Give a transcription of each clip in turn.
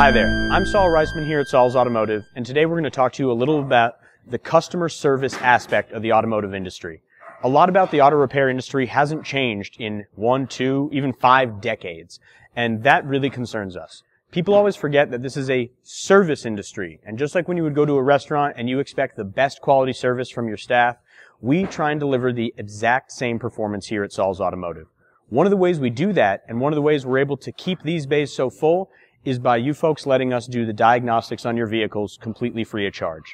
Hi there, I'm Saul Reisman here at Saul's Automotive, and today we're going to talk to you a little about the customer service aspect of the automotive industry. A lot about the auto repair industry hasn't changed in 1, 2, even 5 decades, and that really concerns us. People always forget that this is a service industry, and just like when you would go to a restaurant and you expect the best quality service from your staff, we try and deliver the exact same performance here at Saul's Automotive. One of the ways we do that, and one of the ways we're able to keep these bays so full, is by you folks letting us do the diagnostics on your vehicles completely free of charge.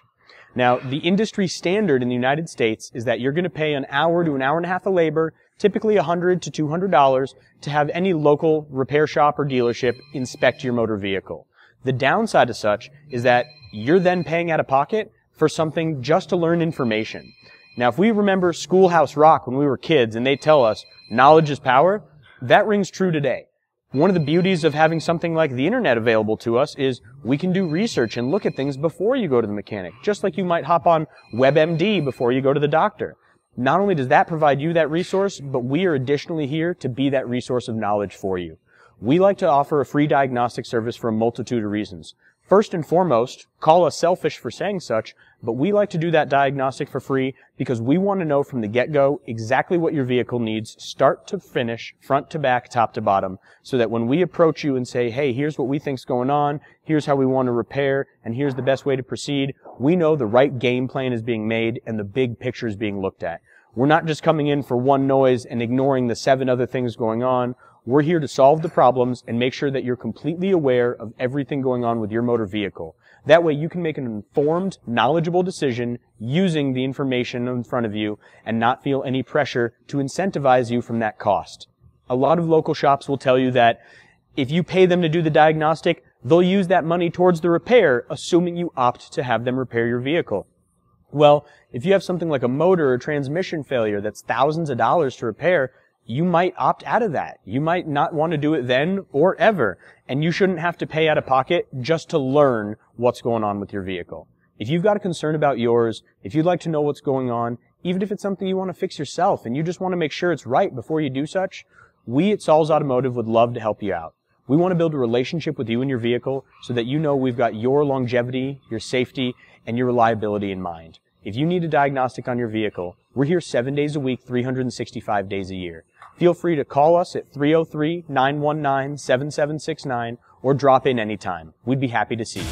Now, the industry standard in the United States is that you're going to pay an hour to an hour and a half of labor, typically $100 to $200, to have any local repair shop or dealership inspect your motor vehicle. The downside of such is that you're then paying out of pocket for something just to learn information. Now, if we remember Schoolhouse Rock when we were kids and they tell us knowledge is power, that rings true today. One of the beauties of having something like the internet available to us is we can do research and look at things before you go to the mechanic, just like you might hop on WebMD before you go to the doctor. Not only does that provide you that resource, but we are additionally here to be that resource of knowledge for you. We like to offer a free diagnostic service for a multitude of reasons. First and foremost, call us selfish for saying such, but we like to do that diagnostic for free because we want to know from the get-go exactly what your vehicle needs, start to finish, front to back, top to bottom, so that when we approach you and say, hey, here's what we think's going on, here's how we want to repair, and here's the best way to proceed, we know the right game plan is being made and the big picture is being looked at. We're not just coming in for one noise and ignoring the 7 other things going on. We're here to solve the problems and make sure that you're completely aware of everything going on with your motor vehicle. That way you can make an informed, knowledgeable decision using the information in front of you and not feel any pressure to incentivize you from that cost. A lot of local shops will tell you that if you pay them to do the diagnostic, they'll use that money towards the repair, assuming you opt to have them repair your vehicle. Well, if you have something like a motor or transmission failure that's thousands of dollars to repair, you might opt out of that. You might not want to do it then or ever, and you shouldn't have to pay out of pocket just to learn what's going on with your vehicle. If you've got a concern about yours, if you'd like to know what's going on, even if it's something you want to fix yourself and you just want to make sure it's right before you do such, we at Saul's Automotive would love to help you out. We want to build a relationship with you and your vehicle so that you know we've got your longevity, your safety, and your reliability in mind. If you need a diagnostic on your vehicle, we're here 7 days a week, 365 days a year. Feel free to call us at 303-919-7769 or drop in anytime. We'd be happy to see you.